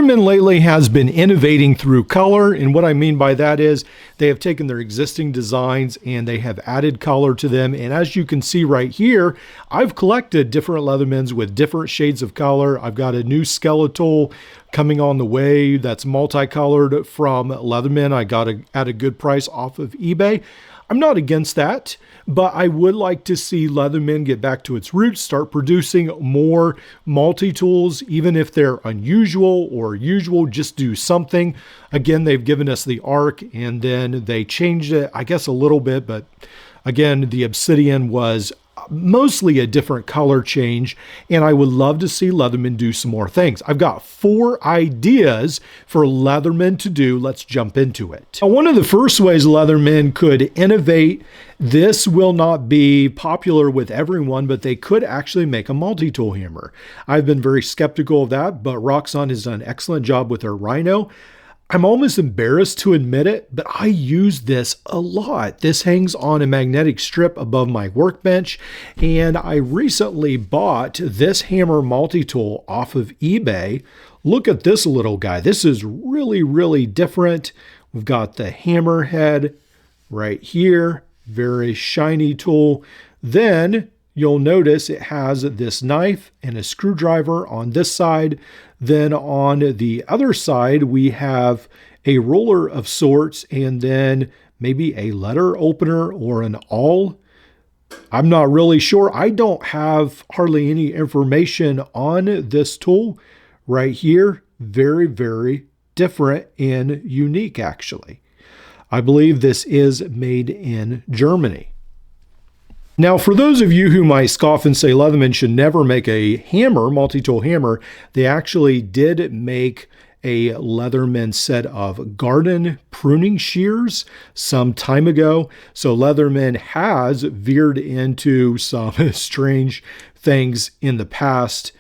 Leatherman lately has been innovating through color, and what I mean by that is they have taken their existing designs and they have added color to them. And as you can see right here, I've collected different Leathermans with different shades of color. I've got a new skeletal coming on the way that's multicolored from Leatherman. I got at a good price off of eBay. I'm not against that, but I would like to see Leatherman get back to its roots, start producing more multi-tools, even if they're unusual or usual, just do something. Again, they've given us the Arc and then they changed it, I guess a little bit, but again, the Obsidian was mostly a different color change, and I would love to see Leatherman do some more things. I've got 4 ideas for Leatherman to do. Let's jump into it. Now, one of the first ways Leatherman could innovate, this will not be popular with everyone, but they could actually make a multi-tool hammer. I've been very skeptical of that, but Roxxon has done an excellent job with their Rhino. I'm almost embarrassed to admit it, but I use this a lot. This hangs on a magnetic strip above my workbench, and I recently bought this hammer multi-tool off of eBay. Look at this little guy. This is really, really different. We've got the hammer head right here, very shiny tool. Then you'll notice it has this knife and a screwdriver on this side. Then on the other side, we have a roller of sorts and then maybe a letter opener or an awl. I'm not really sure. I don't have hardly any information on this tool right here. Very, very different and unique, actually. I believe this is made in Germany. Now, for those of you who might scoff and say Leatherman should never make a hammer, multi-tool hammer, they actually did make a Leatherman set of garden pruning shears some time ago. So Leatherman has veered into some strange things in the past.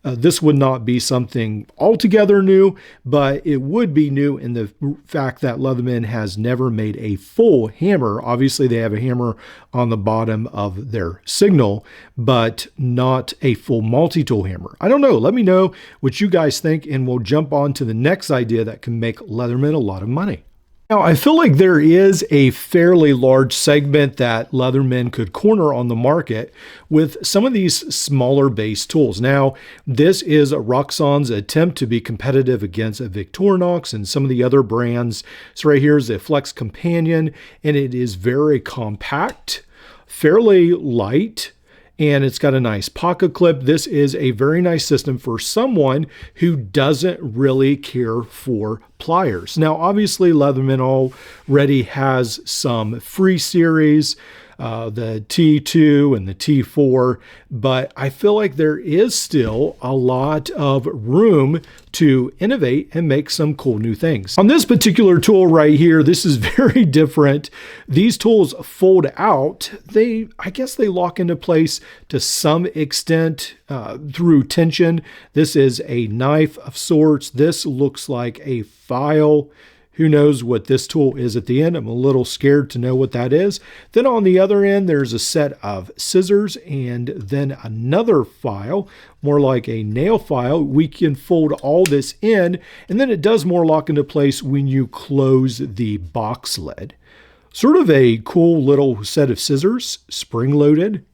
This would not be something altogether new, but it would be new in the fact that Leatherman has never made a full hammer. Obviously, they have a hammer on the bottom of their Signal, but not a full multi-tool hammer. I don't know. Let me know what you guys think, and we'll jump on to the next idea that can make Leatherman a lot of money. Now, I feel like there is a fairly large segment that Leatherman could corner on the market with some of these smaller base tools. Now, this is Roxxon's attempt to be competitive against a Victorinox and some of the other brands. So right here is a Flex Companion, and it is very compact, fairly light, and it's got a nice pocket clip. This is a very nice system for someone who doesn't really care for pliers. Now, obviously, Leatherman already has some free series, the T2 and the T4, but I feel like there is still a lot of room to innovate and make some cool new things. On this particular tool right here, this is very different. These tools fold out. I guess they lock into place to some extent through tension. This is a knife of sorts. This looks like a file. Who knows what this tool is at the end? I'm a little scared to know what that is. Then on the other end, there's a set of scissors and then another file, more like a nail file. We can fold all this in, and then it does more lock into place when you close the box lid. Sort of a cool little set of scissors, spring-loaded.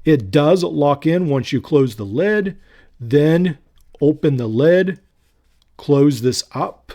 It does lock in once you close the lid, then open the lid, close this up.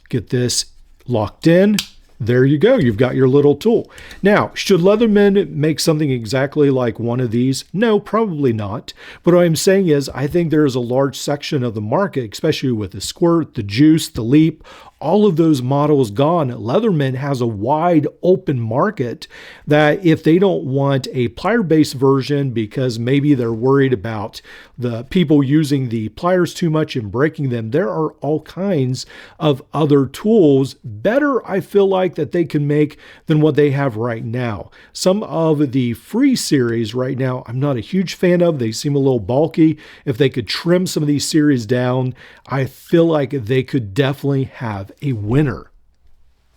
Get this locked in. There you go. You've got your little tool. Now, should Leatherman make something exactly like one of these? No, probably not. But what I'm saying is I think there is a large section of the market, especially with the Squirt, the Juice, the Leap, all of those models gone. Leatherman has a wide open market that if they don't want a plier-based version because maybe they're worried about the people using the pliers too much and breaking them, there are all kinds of other tools better, I feel like, that they can make than what they have right now. Some of the free series right now, I'm not a huge fan of. They seem a little bulky. If they could trim some of these series down, I feel like they could definitely have a winner.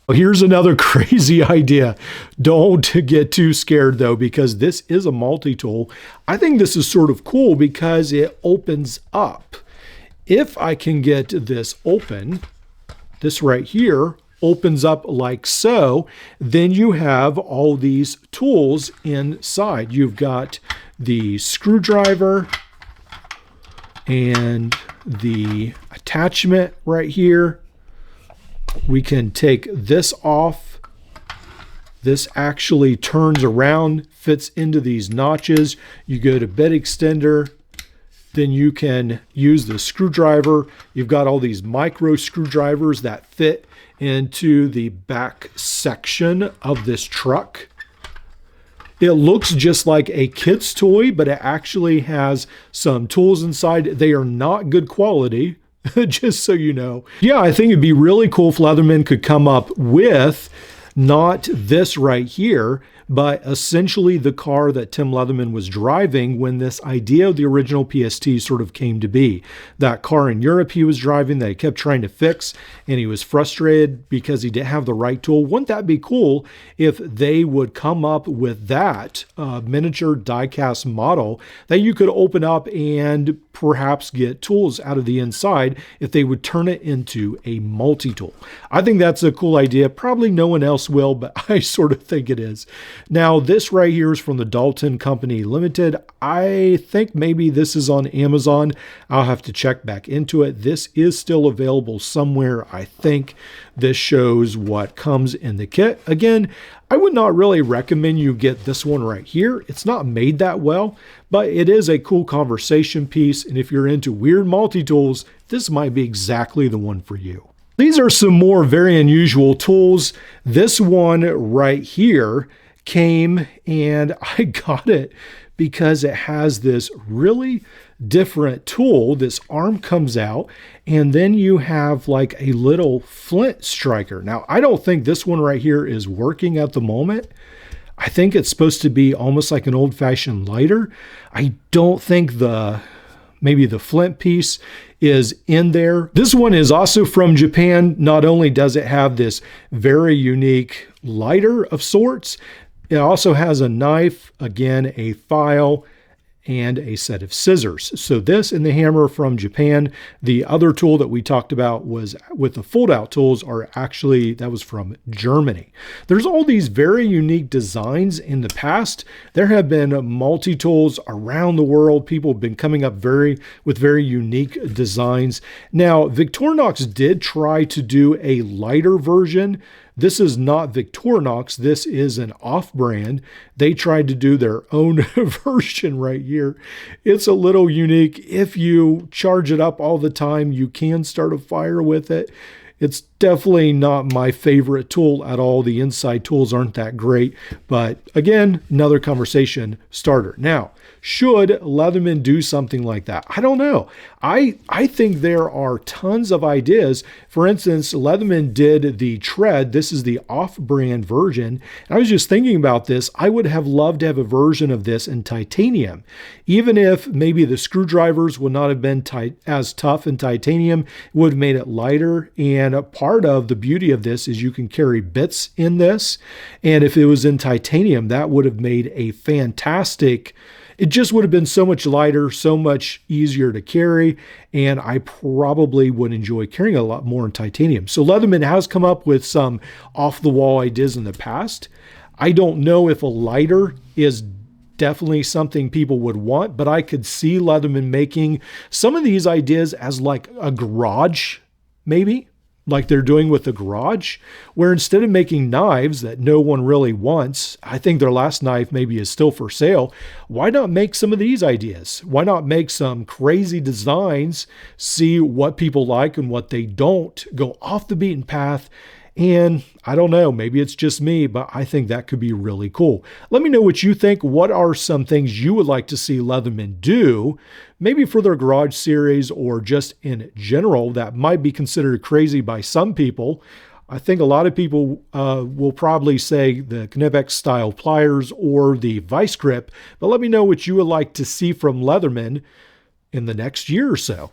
Well, here's another crazy idea. Don't get too scared though, because this is a multi-tool. I think this is sort of cool because it opens up. if I can get this open, this right here opens up like so, then you have all these tools inside. You've got the screwdriver and the attachment right here. We can take this off. This actually turns around, fits into these notches. You go to bed extender, then you can use the screwdriver. You've got all these micro screwdrivers that fit into the back section of this truck. It looks just like a kid's toy, but it actually has some tools inside. They are not good quality, just so you know. Yeah, I think it'd be really cool if Leatherman could come up with not this right here, but essentially the car that Tim Leatherman was driving when this idea of the original PST sort of came to be. That car in Europe he was driving that he kept trying to fix, and he was frustrated because he didn't have the right tool. Wouldn't that be cool if they would come up with that miniature die-cast model that you could open up and perhaps get tools out of the inside if they would turn it into a multi-tool? I think that's a cool idea. Probably no one else will, but I sort of think it is. Now, this right here is from the Dalton Company Limited. I think maybe this is on Amazon. I'll have to check back into it. This is still available somewhere, I think. This shows what comes in the kit. Again, I would not really recommend you get this one right here. It's not made that well, but it is a cool conversation piece. And if you're into weird multi-tools, this might be exactly the one for you. These are some more very unusual tools. This one right here came, and I got it because it has this really different tool. This arm comes out, and then you have like a little flint striker. Now, I don't think this one right here is working at the moment. I think it's supposed to be almost like an old-fashioned lighter. I don't think maybe the flint piece is in there. This one is also from Japan. Not only does it have this very unique lighter of sorts, it also has a knife, again, a file, and a set of scissors. So this and the hammer from Japan. The other tool that we talked about was with the fold-out tools that was from Germany. There's all these very unique designs in the past. There have been multi-tools around the world. People have been coming up with very unique designs. Now, Victorinox did try to do a lighter version. This is not Victorinox. This is an off-brand. They tried to do their own version right here. It's a little unique. If you charge it up all the time, you can start a fire with it. It's definitely not my favorite tool at all. The inside tools aren't that great, but again, another conversation starter. Now, should Leatherman do something like that? I don't know. I think there are tons of ideas. For instance, Leatherman did the tread. This is the off-brand version. And I was just thinking about this. I would have loved to have a version of this in titanium. Even if maybe the screwdrivers would not have been as tough in titanium, it would have made it lighter. And a part of the beauty of this is you can carry bits in this. And if it was in titanium, that would have made a fantastic. It just would have been so much lighter, so much easier to carry, and I probably would enjoy carrying a lot more in titanium. So Leatherman has come up with some off-the-wall ideas in the past. I don't know if a lighter is definitely something people would want, but I could see Leatherman making some of these ideas as like a garage, maybe, like they're doing with the garage, where instead of making knives that no one really wants, I think their last knife maybe is still for sale, why not make some of these ideas? Why not make some crazy designs, see what people like and what they don't, go off the beaten path, and I don't know, maybe it's just me, but I think that could be really cool. Let me know what you think. What are some things you would like to see Leatherman do, maybe for their garage series or just in general, that might be considered crazy by some people? I think a lot of people will probably say the Knipex style pliers or the vice grip, but let me know what you would like to see from Leatherman in the next year or so.